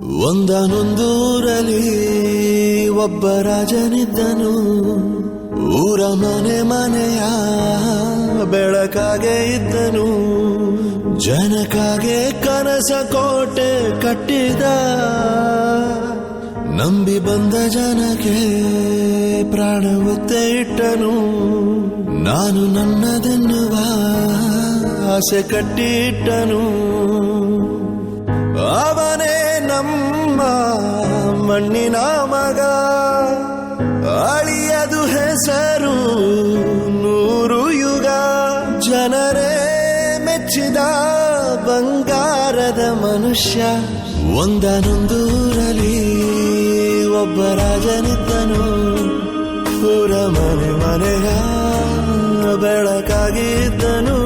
ಒಂದನೊಂದೂರಲ್ಲಿ ಒಬ್ಬ ರಾಜನಿದ್ದನು. ಊರ ಮನೆ ಮನೆಯ ಬೆಳಕಾಗೆ ಇದ್ದನು. ಜನಕಾಗೆ ಕನಸ ಕೋಟೆ ಕಟ್ಟಿದ. ನಂಬಿ ಬಂದ ಜನಕ್ಕೆ ಪ್ರಾಣ ಒತ್ತೆ ಇಟ್ಟನು. ನಾನು ನನ್ನದೆನ್ನುವ ಆಸೆ ಕಟ್ಟಿಟ್ಟನು. ಅವನೇ ನಮ್ಮ ಮಣ್ಣಿನ ಮಗ. ಅಳಿಯದು ಹೆಸರು 100 ಯುಗ. ಜನರೇ ಮೆಚ್ಚಿದ ಬಂಗಾರದ ಮನುಷ್ಯ. ಒಂದನೊಂದೂರಲ್ಲಿ ಒಬ್ಬ ರಾಜನಿದ್ದನು. ಊರ ಮನೆ ಮನೆಯ ಬೆಳಕಾಗಿದ್ದನು.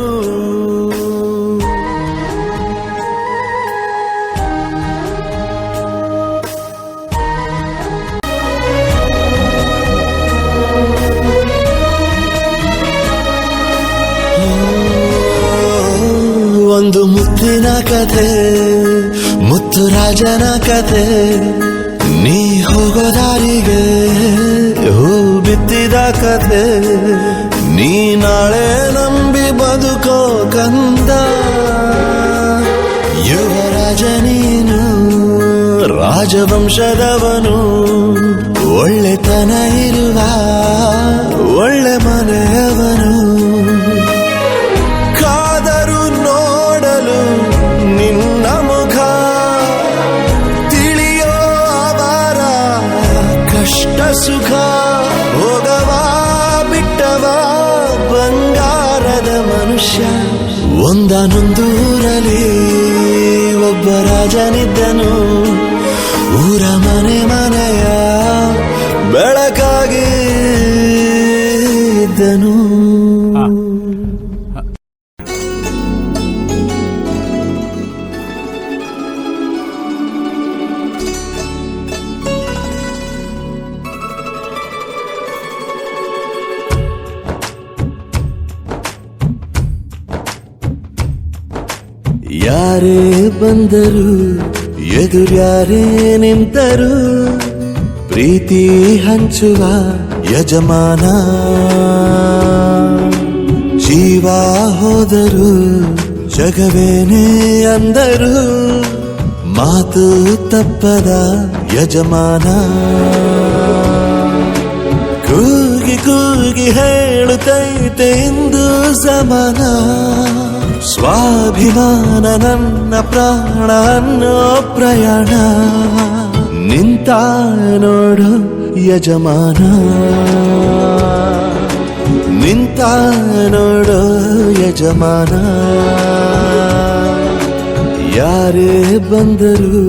ಒಂದು ಮುತ್ತಿನ ಕಥೆ, ಮುತ್ತು ರಾಜನ ಕಥೆ. ನೀ ಹೋಗೋ ದಾರಿಗೆ ಹೂ ಬಿತ್ತಿದ ಕಥೆ. ನೀ ನಾಳೆ ನಂಬಿ ಬದುಕೋ ಕಂದ. ಯುವರಾಜ ನೀನು, ರಾಜವಂಶದವನು. ಒಳ್ಳೆತನ ಇರುವ ಒಳ್ಳೆ ಮನೆಯವನು. ನಿನ್ನ ಮುಖ ತಿಳಿಯೋ ಅವರ ಕಷ್ಟ ಸುಖ. ಹೋಗವ ಬಿಟ್ಟವ ಬಂಗಾರದ ಮನುಷ್ಯ. ಒಂದನೊಂದೂರಲ್ಲಿ ಒಬ್ಬ ರಾಜನಿದ್ದನು. ಊರ ಮನೆ ಮನೆಯ ಬೆಳಕಾಗಿ ಇದ್ದನು. ಯಾರೇ ಬಂದರು ಎದುರ್ಯಾರೇ ನಿಂತರು. ಪ್ರೀತಿ ಹಂಚುವ ಯಜಮಾನ. ಜೀವ ಹೋದರು ಜಗವೇನೇ ಅಂದರು. ಮಾತು ತಪ್ಪದ ಯಜಮಾನ. ಕೂಗಿ ಕೂಗಿ ಹೇಳುತ್ತೈತೆ ಇಂದು ಸಮಾನ. ಸ್ವಾಭಿಮಾನ ನನ್ನ ಪ್ರಾಣ ಅನ್ನೋ ಪ್ರಯಾಣ. ನಿಂತ ನೋಡು ಯಜಮಾನ. ನಿಂತ ನೋಡು ಯಜಮಾನ. ಯಾರೇ ಬಂದರು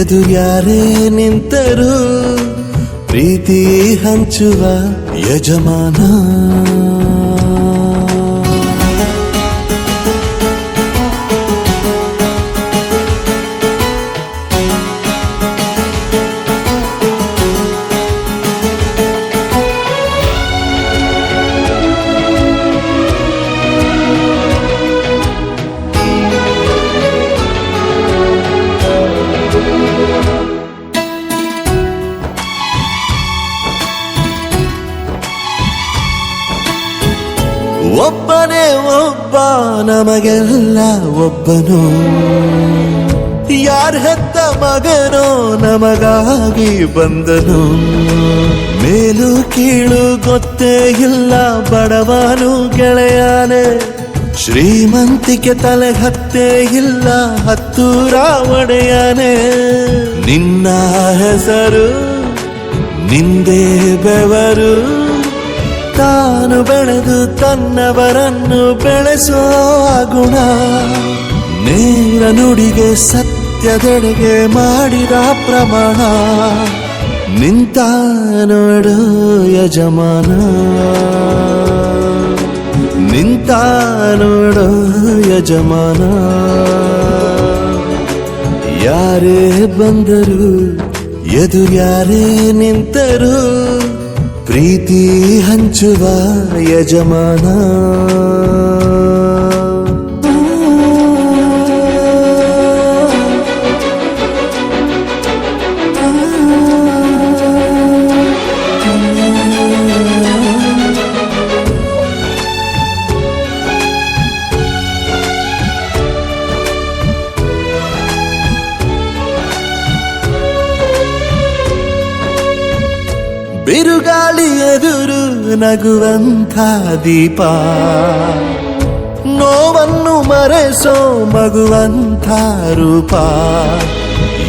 ಎದುರ್ಯಾರೇ ನಿಂತರು. ಪ್ರೀತಿ ಹಂಚುವ ಯಜಮಾನ. ಒಬ್ಬನೇ ಒಬ್ಬ ನಮಗೆಲ್ಲ ಒಬ್ಬನು. ಯಾರ ಹೆತ್ತ ಮಗನೋ ನಮಗಾಗಿ ಬಂದನು. ಮೇಲು ಕೀಳು ಗೊತ್ತೇ ಇಲ್ಲ ಬಡವನು ಗೆಳೆಯಾನೆ. ಶ್ರೀಮಂತಿಕೆ ತಲೆ ಹತ್ತೇ ಇಲ್ಲ ಹತ್ತೂರ ಒಡೆಯಾನೆ. ನಿನ್ನ ಹೆಸರು ನಿಂದೇ ಬೆವರು. ತಾನು ಬೆಳೆದು ತನ್ನವರನ್ನು ಬೆಳೆಸೋ ಗುಣ. ನೇರ ನುಡಿಗೆ ಸತ್ಯದೆಡೆಗೆ ಮಾಡಿದ ಪ್ರಮಾಣ. ನಿಂತ ನೋಡು ಯಜಮಾನ. ನಿಂತ ನೋಡು ಯಜಮಾನ. ಯಾರೇ ಬಂದರು ಎದುರ್ಯಾರೇ ನಿಂತರು. ಪ್ರೀತಿ ಹಂಚುವ ಯಜಮಾನ. ಬಿರುಗಾಳಿ ಎದುರು ನಗುವಂಥ ದೀಪ, ನೋವನ್ನು ಮರೆಸೋ ಮಗುವಂಥ ರೂಪ.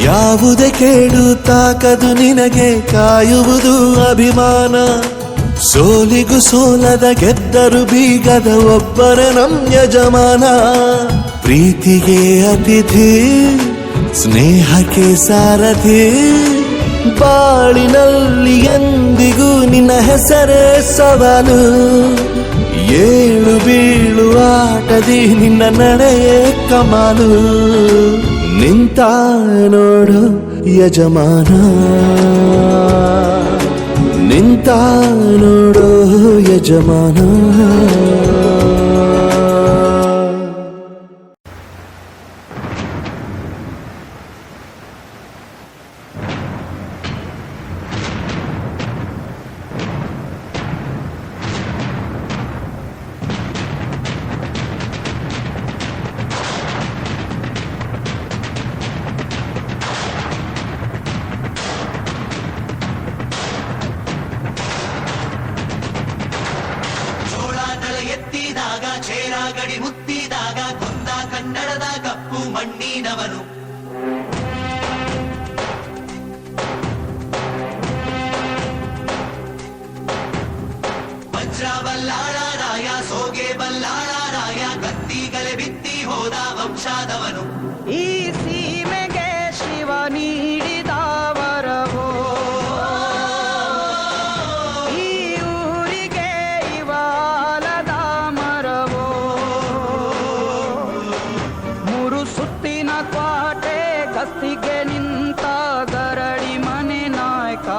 ಯಾವುದೇ ಕೇಳು ತಾಕದು ನಿನಗೆ, ಕಾಯುವುದು ಅಭಿಮಾನ. ಸೋಲಿಗೂ ಸೋಲದ ಗೆದ್ದರು ಬೀಗದ ಒಬ್ಬರ ನಮ್ ಯಜಮಾನ. ಪ್ರೀತಿಗೆ ಅತಿಥಿ, ಸ್ನೇಹಕ್ಕೆ ಸಾರಥಿ, ಬಾಳಿನಲ್ಲಿ ಎಂದಿಗೂ ನಿನ್ನ ಹೆಸರೇ ಸವಾಲು. ಏಳು ಬೀಳು ಆಟದಿ ನಿನ್ನ ನಡೆಯೇ ಕಮಾಲು. ನಿಂತ ನೋಡು ಯಜಮಾನ, ನಿಂತ ನೋಡು ಯಜಮಾನ. ಗಡಿ ಮುತ್ತಿದಾಗ ಕೊಂದ ಕನ್ನಡದ ಕಪ್ಪು ಮಣ್ಣಿನವನು. ವಜ್ರ ಬಲ್ಲಾಳರಾಯ, ಸೋಗೆ ಬಲ್ಲಾಳರಾಯ, ಕತ್ತಿಗಲೆ ಬಿತ್ತಿ ಹೋದ ವಂಶಾದವನು. ಈ ಸೀಮೆಗೆ ಶಿವ ನೀಡಿದ ವರವೋ, ಈ ಊರಿಗೆ ಇವಾಲದ ಮರವೋ. ಮೂರು ಸುತ್ತಿನ ಕ್ವಾಟೆ ಗಸ್ತಿಗೆ ನಿಂತ ಗರಡಿ ಮನೆ ನಾಯಕ.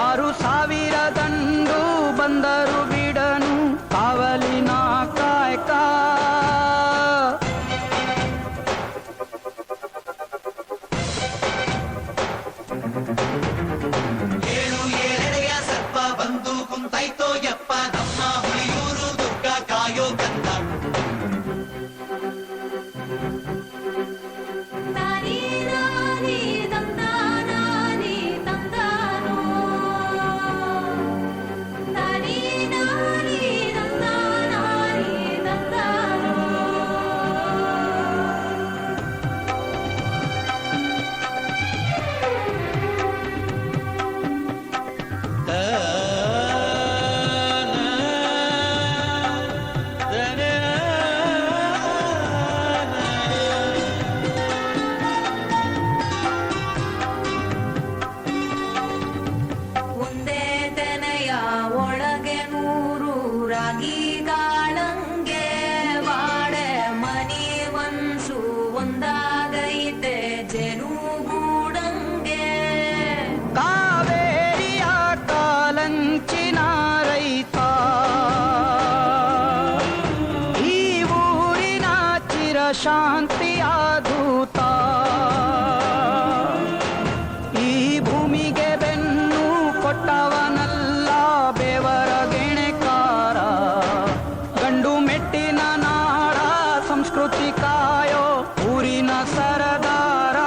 6,000 ದಂಡು ಬಂದರು ಬಿಡನು ಕಾವಲಿನ ಕಾಯಕ. ಏಳು ಏಳೆಡೆಯ ಸರ್ಪ ಬಂದು ಕುಂತೈತೋ ಯಪ್ಪ, ನಮ್ಮ ಹುಳಿಯೂರು ದುರ್ಗ ಕಾಯೋ ಕಂದ. ಕಾವೇರಿಯ ಕಾಲಂಚಿನ ರೈತ, ಈ ಊರಿನ ಚಿರಶಾಂತಿಯ ದೂತ. ಈ ಭೂಮಿಗೆ ಬೆನ್ನು ಕೊಟ್ಟವನಲ್ಲ ಬೆವರ ಗೆಣೆಕಾರ. ಗಂಡು ಮೆಟ್ಟಿನ ನಾಡ ಸಂಸ್ಕೃತಿ ಕಾಯೋ ಊರಿನ ಸರದಾರ.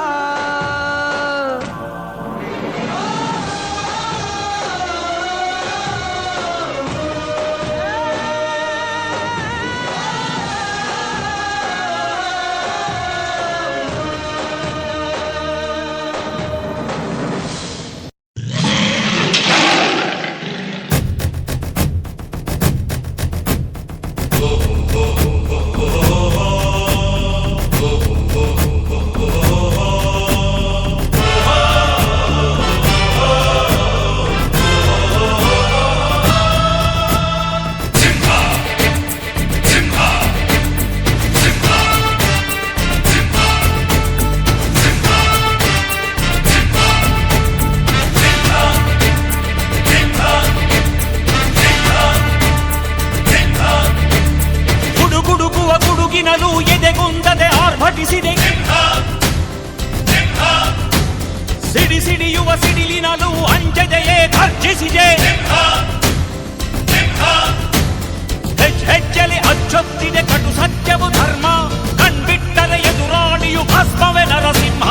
ಎದೆಗುಂದದೆ ಆರ್ಭಟಿಸಿದೆ, ಸಿಡಿ ಸಿಡಿಯುವ ಸಿಡಿಲಿನಲ್ಲೂ ಅಂಜದೆಯೇ ಗರ್ಜಿಸಿದೆ. ಹೆಜ್ಜೆಲಿ ಅಚ್ಚೊತ್ತಿದೆ ಕಟು ಸತ್ಯವು ಧರ್ಮ, ಕಣ್ಬಿಟ್ಟರೆ ಎದುರಾಳಿಯು ಭಸ್ಮವೇ ನರಸಿಂಹ.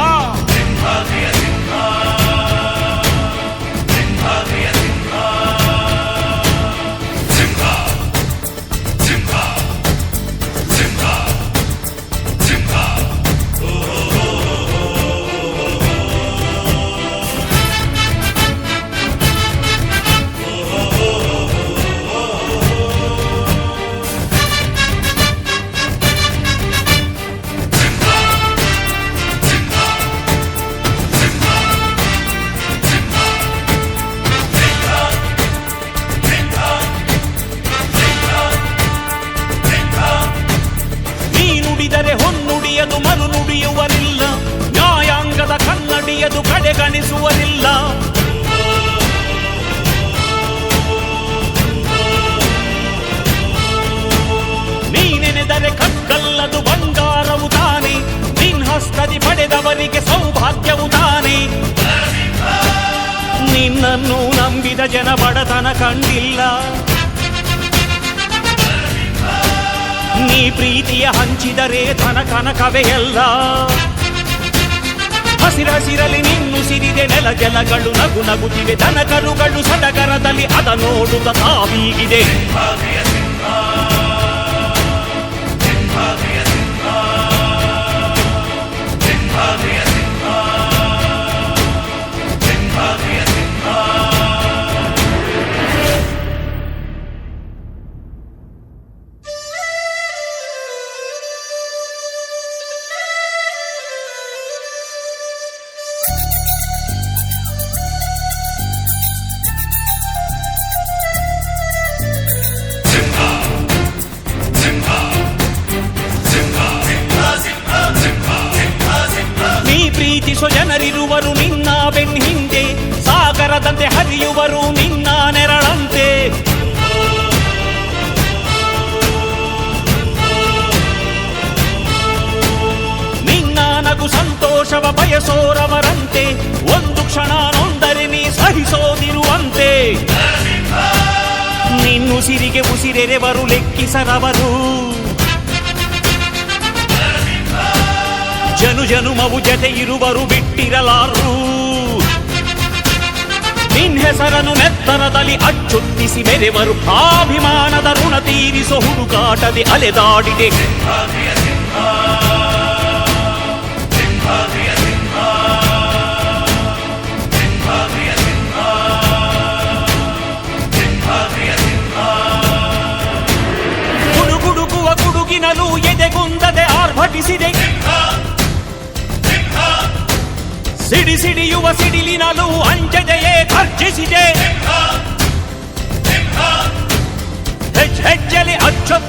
ನಂಬಿದವರಿಗೆ ಸೌಭಾಗ್ಯವು ತಾನೆ. ನಿನ್ನನ್ನು ನಂಬಿದ ಜನ ಬಡತನ ಕಂಡಿಲ್ಲ. ನೀ ಪ್ರೀತಿಯ ಹಂಚಿದರೆ ಧನ ಕನಕವೇ ಎಲ್ಲ. ಹಸಿರಸಿರಲಿ ನಿನ್ನು ಸಿರಿದೆ ನೆಲ ಜಲಗಳು ನಗು ನಗುತ್ತಿವೆ. ದನ ಕರುಗಳು ಸಡಗರದಲ್ಲಿ ಅದ ನೋಡುತ್ತ ತಾವೀಗಿದೆ. ಪ್ರೀತಿಸೋ ಜನರಿರುವರು ನಿನ್ನ ಬೆನ್ ಹಿಂದೆ. ಸಾಗರದಂತೆ ಹರಿಯುವರು ನಿನ್ನ ನೆರಳಂತೆ. ನಿನ್ನ ನಗು ಸಂತೋಷವ ಬಯಸೋರವರಂತೆ. ಒಂದು ಕ್ಷಣ ನೊಂದರೆ ನೀ ಸಹಿಸೋದಿರುವಂತೆ. ನಿನ್ನುಸಿರಿಗೆ ಉಸಿರೆರೆವರು ಲೆಕ್ಕಿಸರವರು. ಜನು ಜನುಮವು ಜತೆ ಇರುವರು ಬಿಟ್ಟಿರಲಾರು. ನಿನ್ ಹೆಸರನ್ನು ನೆತ್ತರದಲ್ಲಿ ಅಚ್ಚೊತ್ತಿಸಿ ಮೆರೆವರು. ಅಭಿಮಾನದ ಋಣ ತೀರಿಸೋ ಹುಡುಕಾಟದೆ ಅಲೆದಾಡಿದೆ. ಗುಡುಗುಡುಗುವ ಗುಡುಗಿನಲು ಎದೆಗುಂದದೆ ಆರ್ಭಟಿಸಿದೆ. ಸಿಡಿ ಸಿಡಿಯುವ ಸಿಡಿಲಿನಲು ಅಂಜದೆಯೇ ಘರ್ಜಿಸಿದೆ. ಹೆಜ್ಜೆಲಿ ಅಚ್ಚೊತ್ತ